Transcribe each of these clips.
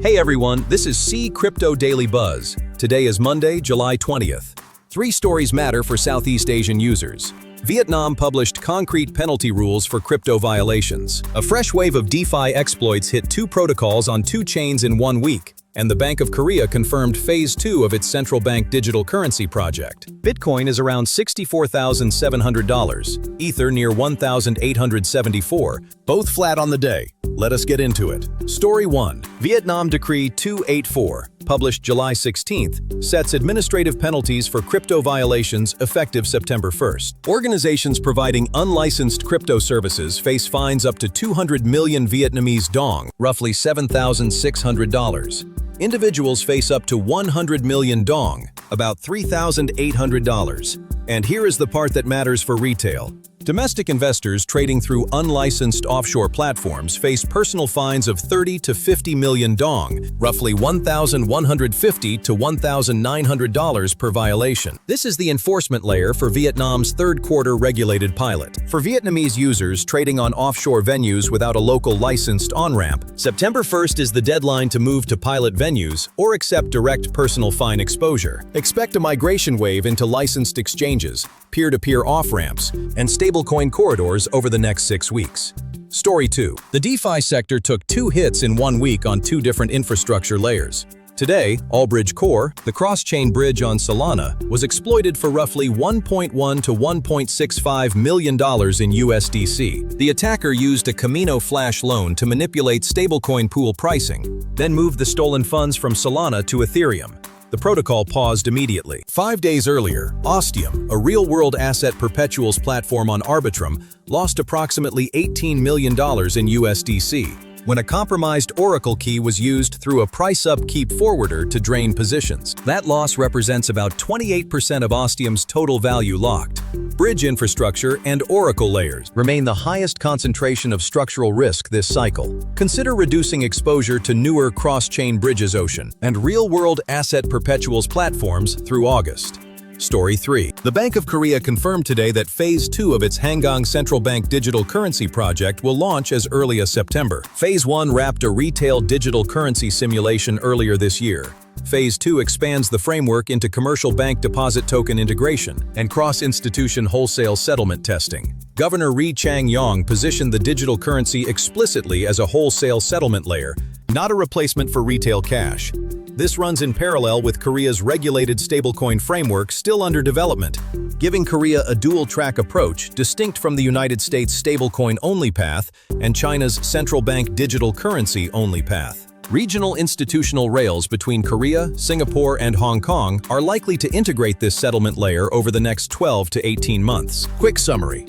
Hey everyone, this is C Crypto Daily Buzz. Today is Monday, July 20th. 3 stories matter for Southeast Asian users. Vietnam published concrete penalty rules for crypto violations. A fresh wave of DeFi exploits hit 2 protocols on 2 chains in 1 week. And the Bank of Korea confirmed Phase 2 of its central bank digital currency project. Bitcoin is around $64,700, Ether near $1,874, both flat on the day. Let us get into it. Story 1. Vietnam Decree 284, published July 16th, sets administrative penalties for crypto violations effective September 1st. Organizations providing unlicensed crypto services face fines up to 200 million Vietnamese dong, roughly $7,600. Individuals face up to 100 million dong, about $3,800. And here is the part that matters for retail. Domestic investors trading through unlicensed offshore platforms face personal fines of 30 to 50 million dong, roughly $1,150 to $1,900 per violation. This is the enforcement layer for Vietnam's third-quarter regulated pilot. For Vietnamese users trading on offshore venues without a local licensed on-ramp, September 1st is the deadline to move to pilot venues or accept direct personal fine exposure. Expect a migration wave into licensed exchanges, peer-to-peer off-ramps, and stablecoin corridors over the next 6 weeks. Story 2. The DeFi sector took 2 hits in 1 week on 2 different infrastructure layers. Today, Allbridge Core, the cross-chain bridge on Solana, was exploited for roughly $1.1 to $1.65 million in USDC. The attacker used a Kamino flash loan to manipulate stablecoin pool pricing, then moved the stolen funds from Solana to Ethereum. The protocol paused immediately. 5 days earlier, Ostium, a real-world asset perpetuals platform on Arbitrum, lost approximately $18 million in USDC when a compromised Oracle key was used through a price-up keep forwarder to drain positions. That loss represents about 28% of Ostium's total value locked. Bridge infrastructure and Oracle layers remain the highest concentration of structural risk this cycle. Consider reducing exposure to newer cross-chain bridges Ocean and real-world asset perpetuals platforms through August. Story 3. The Bank of Korea confirmed today that Phase 2 of its Hangang central bank digital currency project will launch as early as September. Phase 1 wrapped a retail digital currency simulation earlier this year. Phase 2 expands the framework into commercial bank deposit token integration and cross-institution wholesale settlement testing. Governor Ri Chang-yong positioned the digital currency explicitly as a wholesale settlement layer, not a replacement for retail cash. This runs in parallel with Korea's regulated stablecoin framework still under development, giving Korea a dual-track approach distinct from the United States stablecoin-only path and China's central bank digital currency-only path. Regional institutional rails between Korea, Singapore, and Hong Kong are likely to integrate this settlement layer over the next 12 to 18 months. Quick summary.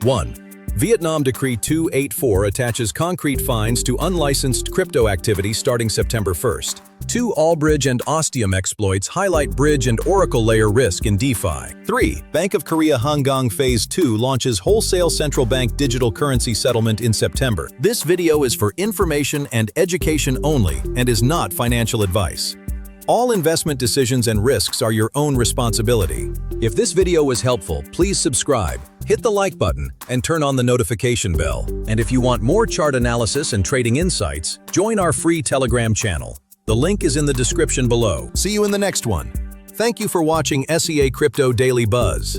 1. Vietnam Decree 284 attaches concrete fines to unlicensed crypto activity starting September 1st. 2 Allbridge and Ostium exploits highlight bridge and Oracle layer risk in DeFi. 3. Bank of Korea Hangang Phase 2 launches wholesale central bank digital currency settlement in September. This video is for information and education only and is not financial advice. All investment decisions and risks are your own responsibility. If this video was helpful, please subscribe, hit the like button, and turn on the notification bell. And if you want more chart analysis and trading insights, join our free Telegram channel. The link is in the description below. See you in the next one. Thank you for watching SEA Crypto Daily Buzz.